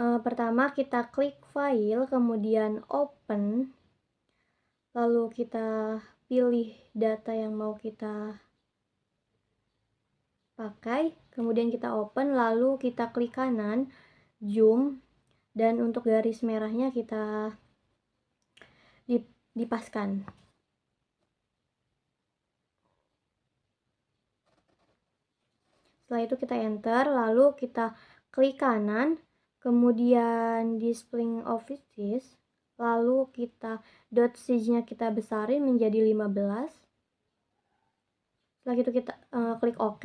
Pertama kita klik file, kemudian open, lalu kita pilih data yang mau kita pakai, kemudian kita open, lalu kita klik kanan, zoom, dan untuk garis merahnya kita dipaskan. Setelah itu kita enter, lalu kita klik kanan, kemudian display of this, lalu kita dot size-nya kita besarin menjadi 15. Setelah itu kita klik OK.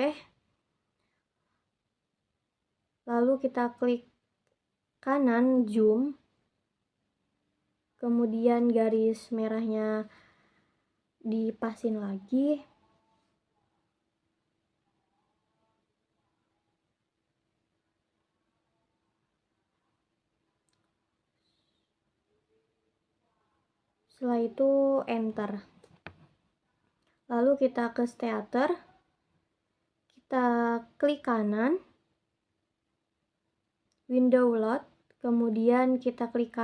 Lalu kita klik kanan zoom, kemudian garis merahnya dipasin lagi. Setelah itu enter. Lalu kita ke theater, kita klik kanan, window load, kemudian kita klik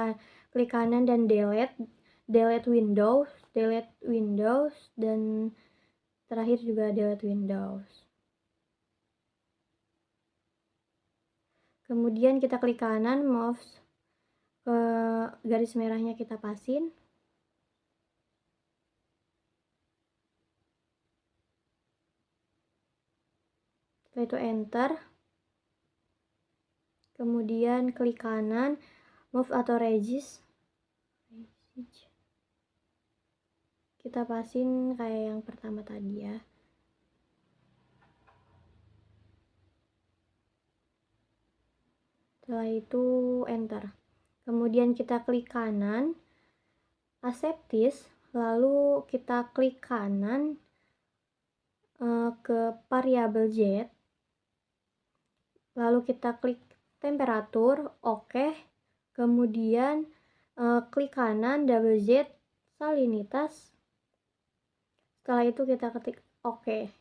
kanan dan delete Windows, dan terakhir juga delete Windows. Kemudian kita klik kanan, mouse ke garis merahnya kita pasin. Setelah itu enter. Kemudian klik kanan, move atau resist. Kita pasin kayak yang pertama tadi ya. Setelah itu enter. Kemudian kita klik kanan, accept this, lalu kita klik kanan ke variabel Z, lalu kita klik temperatur, oke. Kemudian klik kanan, double Z, salinitas. Setelah itu kita ketik oke.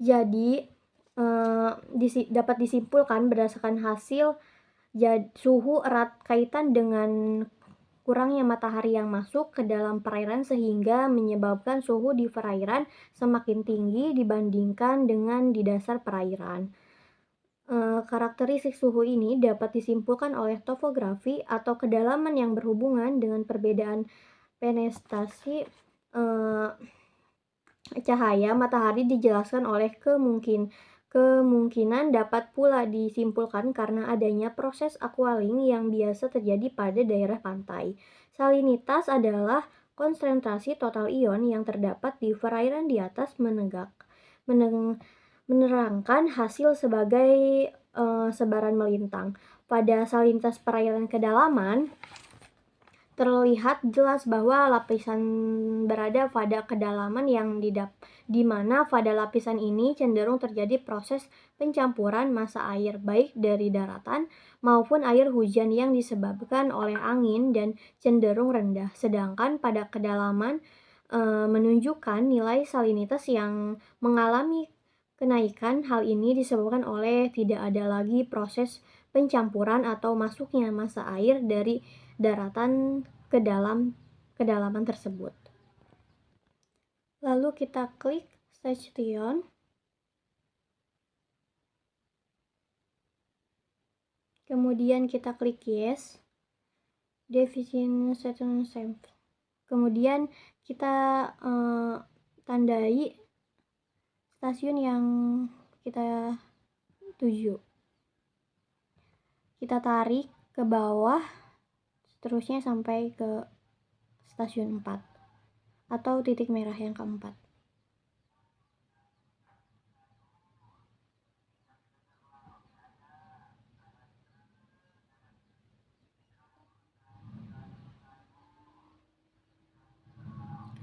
Jadi dapat disimpulkan berdasarkan hasil suhu erat kaitan dengan kurangnya matahari yang masuk ke dalam perairan sehingga menyebabkan suhu di perairan semakin tinggi dibandingkan dengan di dasar perairan. Karakteristik suhu ini dapat disimpulkan oleh topografi atau kedalaman yang berhubungan dengan perbedaan penetrasi cahaya matahari. Dijelaskan oleh kemungkinan dapat pula disimpulkan karena adanya proses aqualing yang biasa terjadi pada daerah pantai. Salinitas adalah konsentrasi total ion yang terdapat di perairan di atas, menerangkan hasil sebagai sebaran melintang. Pada salinitas perairan kedalaman, terlihat jelas bahwa lapisan berada pada kedalaman yang di mana pada lapisan ini cenderung terjadi proses pencampuran massa air baik dari daratan maupun air hujan yang disebabkan oleh angin dan cenderung rendah, sedangkan pada kedalaman menunjukkan nilai salinitas yang mengalami kenaikan. Hal ini disebabkan oleh tidak ada lagi proses pencampuran atau masuknya massa air dari daratan ke dalam kedalaman tersebut. Lalu kita klik station. Kemudian kita klik yes. Definition station save. Kemudian kita tandai stasiun yang kita tuju. Kita tarik ke bawah seterusnya sampai ke stasiun 4 atau titik merah yang keempat.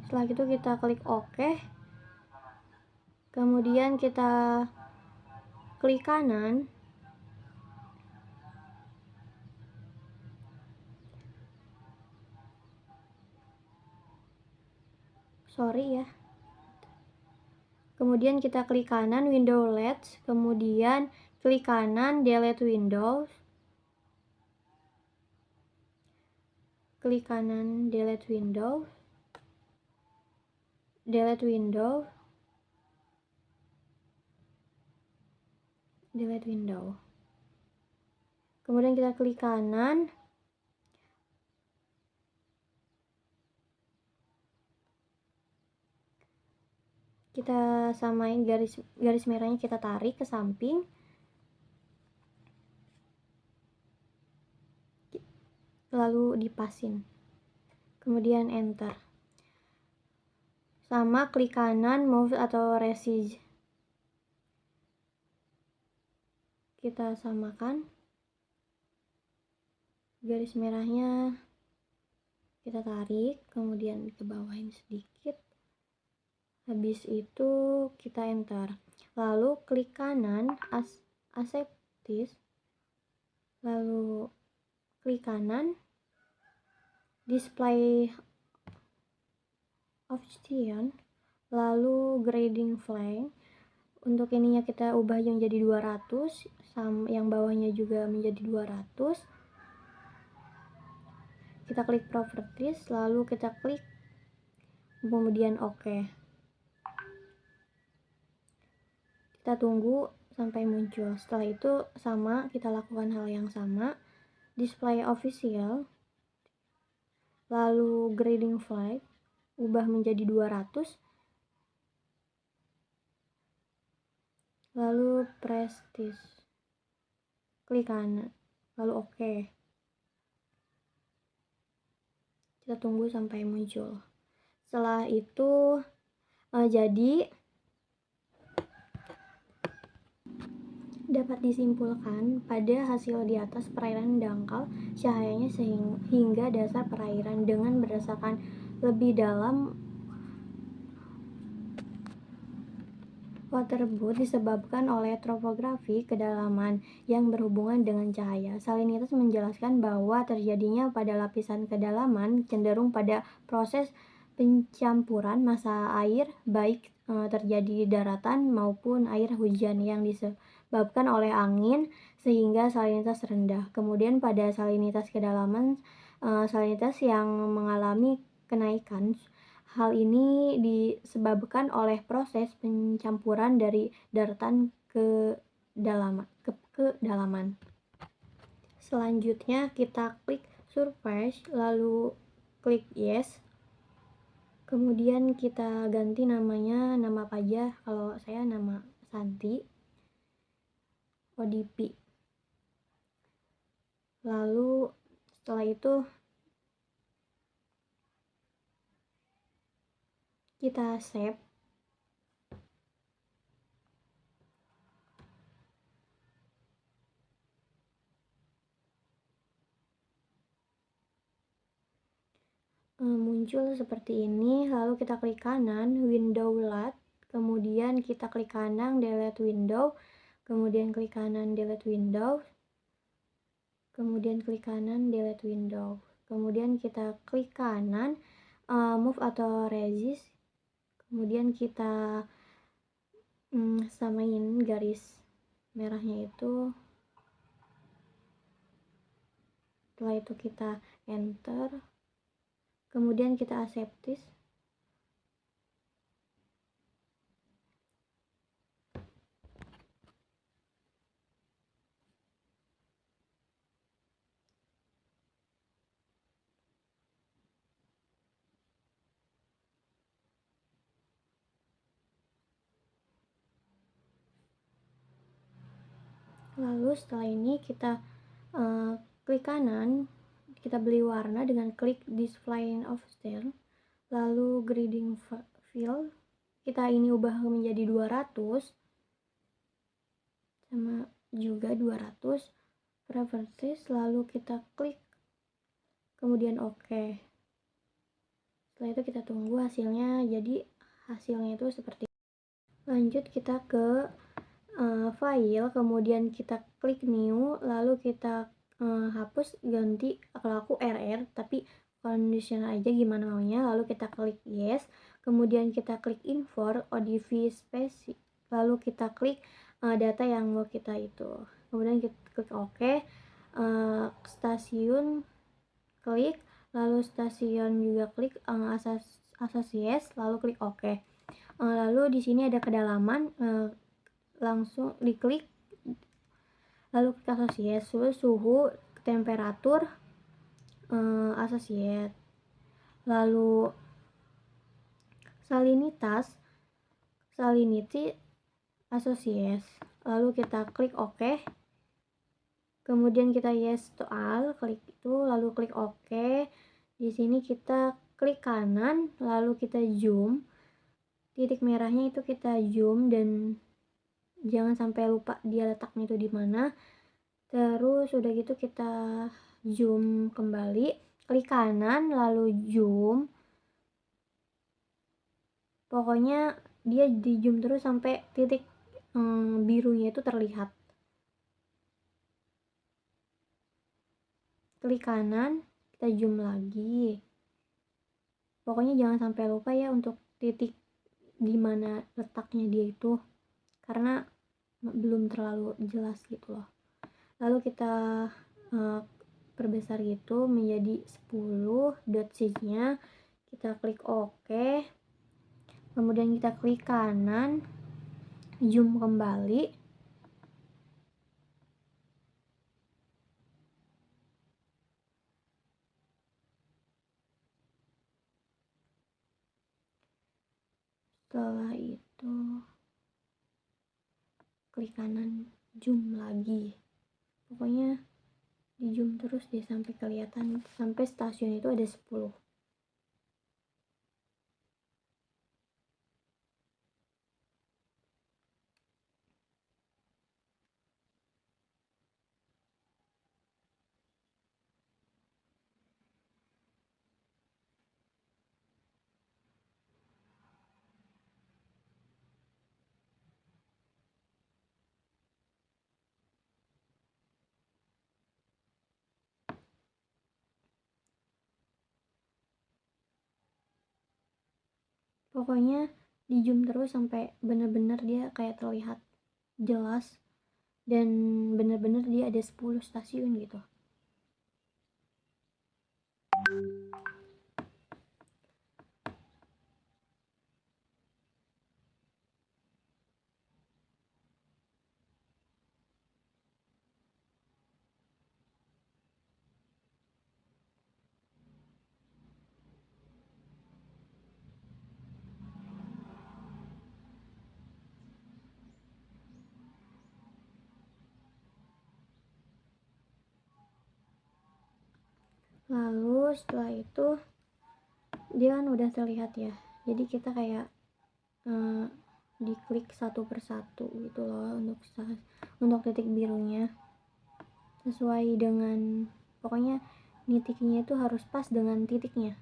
Setelah itu kita klik OK. Kemudian kita klik kanan. Kemudian kita klik kanan window LED, kemudian klik kanan delete Windows, klik kanan delete window, delete window, delete window. Kemudian kita klik kanan, kita samain garis merahnya, kita tarik ke samping, lalu dipasin, kemudian enter. Sama klik kanan move atau resize, kita samakan garis merahnya, kita tarik, kemudian ke bawahin sedikit, habis itu kita enter, lalu klik kanan accept this, lalu klik kanan display option, lalu grading flag. Untuk ininya kita ubah yang jadi 200, yang bawahnya juga menjadi 200. Kita klik properties, lalu kita klik kemudian OK. Kita tunggu sampai muncul. Setelah itu sama, kita lakukan hal yang sama, display official, lalu grading flag, ubah menjadi 200, lalu prestige, klik kanan, lalu OK. Kita tunggu sampai muncul. Setelah itu jadi dapat disimpulkan pada hasil di atas perairan dangkal cahayanya hingga dasar perairan dengan berdasarkan lebih dalam waterboot disebabkan oleh topografi kedalaman yang berhubungan dengan cahaya. Salinitas menjelaskan bahwa terjadinya pada lapisan kedalaman cenderung pada proses pencampuran massa air baik terjadi di daratan maupun air hujan yang disebabkan oleh angin sehingga salinitas rendah. Kemudian pada salinitas kedalaman, salinitas yang mengalami kenaikan. Hal ini disebabkan oleh proses pencampuran dari daratan ke kedalaman. Selanjutnya kita klik surface, lalu klik yes. Kemudian kita ganti namanya, nama apa aja, kalau saya nama Santi, ODP. Lalu setelah itu kita save. Muncul seperti ini, lalu kita klik kanan window LUT, kemudian kita klik kanan delete window, kemudian klik kanan delete window, kemudian klik kanan delete window, kemudian kita klik kanan move atau resist, kemudian kita samain garis merahnya itu. Setelah itu kita enter, kemudian kita accept this. Lalu setelah ini kita klik kanan, kita beli warna dengan klik display option, lalu grading fill, kita ini ubah menjadi 200, sama juga 200, preferences, lalu kita klik kemudian OK. Setelah itu kita tunggu hasilnya. Jadi hasilnya itu seperti ini. Lanjut kita ke file, kemudian kita klik new, lalu kita hapus, ganti, kalau aku RR tapi conditional aja gimana maunya, lalu kita klik yes, kemudian kita klik import ODV space, lalu kita klik data yang mau kita itu, kemudian kita klik OK, stasiun klik, lalu stasiun juga klik associates, lalu klik OK. Lalu di sini ada kedalaman, langsung diklik, lalu klik associates, suhu, temperatur, associate, lalu salinity associates, lalu kita klik OK, kemudian kita yes to all, klik itu, lalu klik OK. Di sini kita klik kanan, lalu kita zoom, titik merahnya itu kita zoom dan jangan sampai lupa dia letaknya itu di mana. Terus udah gitu kita zoom kembali, klik kanan lalu zoom, pokoknya dia di zoom terus sampai titik birunya itu terlihat. Klik kanan, kita zoom lagi, pokoknya jangan sampai lupa ya untuk titik di mana letaknya dia itu, karena belum terlalu jelas gitu loh. Lalu kita perbesar gitu menjadi 10 dot size-nya, kita klik OK, kemudian kita klik kanan, zoom kembali, setelah itu klik kanan, zoom lagi, pokoknya di zoom terus deh sampai kelihatan, sampai stasiun itu ada 10. Pokoknya di zoom terus sampai bener-bener dia kayak terlihat jelas dan bener-bener dia ada 10 stasiun gitu. Lalu setelah itu dia kan udah terlihat ya, jadi kita kayak diklik satu persatu gitu loh untuk titik birunya, sesuai dengan, pokoknya titiknya itu harus pas dengan titiknya.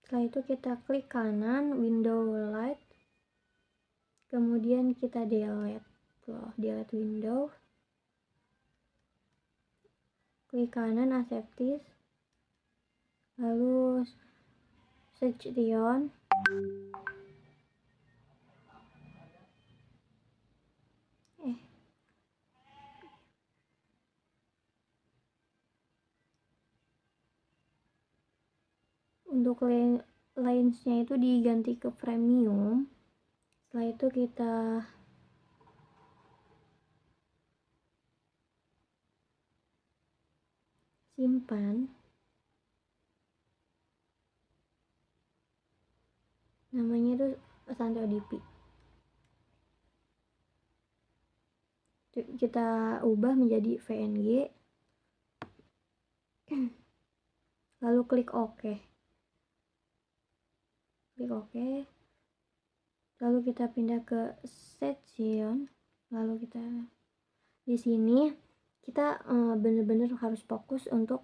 Setelah itu kita klik kanan, window light, kemudian kita delete window, klik kanan accept, lalu section, untuk lensnya itu diganti ke premium. Setelah itu kita simpan, namanya itu Santo DP. Kita ubah menjadi VNG, lalu klik OK. lalu kita pindah ke section, lalu kita di sini kita benar-benar harus fokus untuk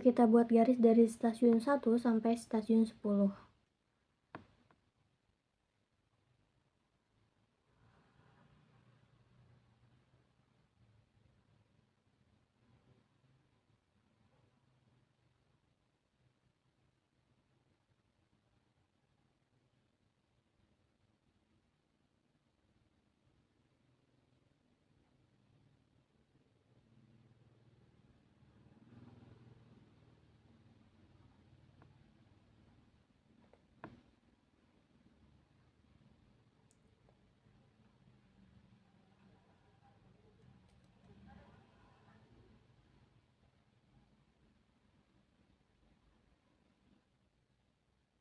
kita buat garis dari stasiun 1 sampai stasiun 10.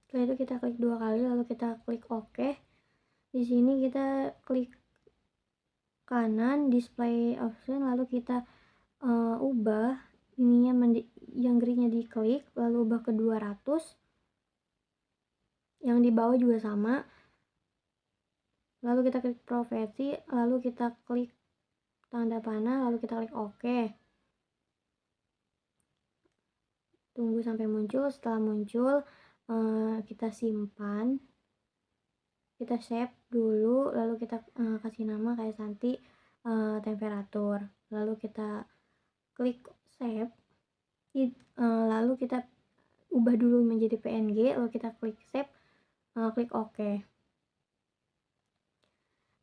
Setelah itu kita klik 2 kali, lalu kita klik OK. Di sini kita klik kanan display option, lalu kita ubah ininya yang gridnya diklik, lalu ubah ke 200. Yang di bawah juga sama. Lalu kita klik profesi, lalu kita klik tanda panah, lalu kita klik OK. Tunggu sampai muncul. Setelah muncul, kita simpan, kita save dulu, lalu kita kasih nama kayak Santi temperatur, lalu kita klik save, lalu kita ubah dulu menjadi PNG, lalu kita klik save, klik OK.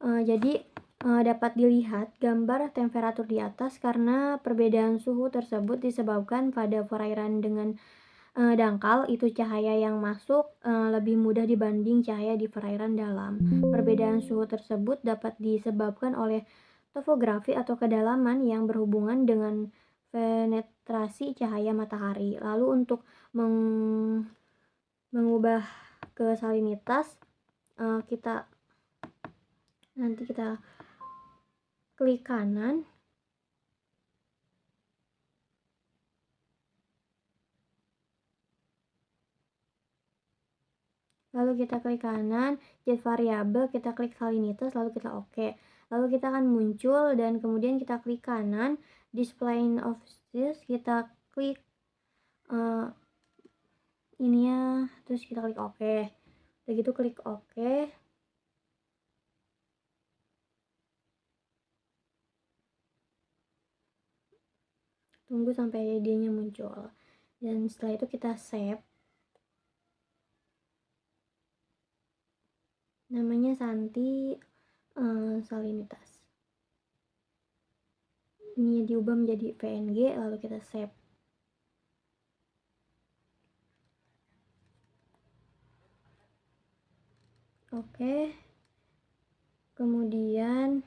Jadi dapat dilihat gambar temperatur di atas karena perbedaan suhu tersebut disebabkan pada perairan dengan dangkal itu cahaya yang masuk lebih mudah dibanding cahaya di perairan dalam. Perbedaan suhu tersebut dapat disebabkan oleh topografi atau kedalaman yang berhubungan dengan penetrasi cahaya matahari. Lalu untuk mengubah ke salinitas, kita klik kanan, lalu kita klik kanan, get variabel, kita klik salinitas, lalu kita OK. Lalu kita akan muncul dan kemudian kita klik kanan, display options, kita klik ininya, terus kita klik OK. Udah gitu klik OK. Tunggu sampai idenya muncul. Dan setelah itu kita save. Namanya Santi salinitas. Ini diubah menjadi PNG, lalu kita save. Oke. Kemudian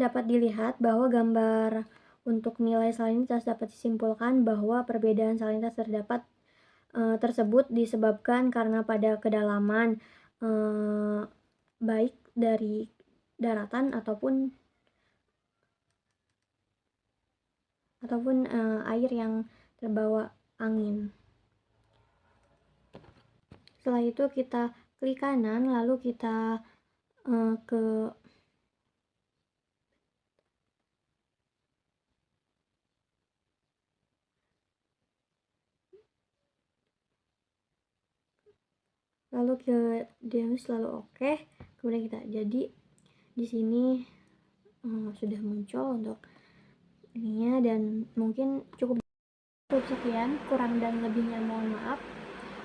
dapat dilihat bahwa gambar untuk nilai salinitas dapat disimpulkan bahwa perbedaan salinitas tersebut disebabkan karena pada kedalaman baik dari daratan ataupun air yang terbawa angin. Setelah itu kita klik kanan, lalu kita lalu ke Demis, lalu OK. Kemudian kita jadi di sini sudah muncul untuk ininya, dan mungkin cukup sekian, kurang dan lebihnya mohon maaf.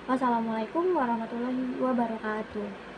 Wassalamualaikum warahmatullahi wabarakatuh.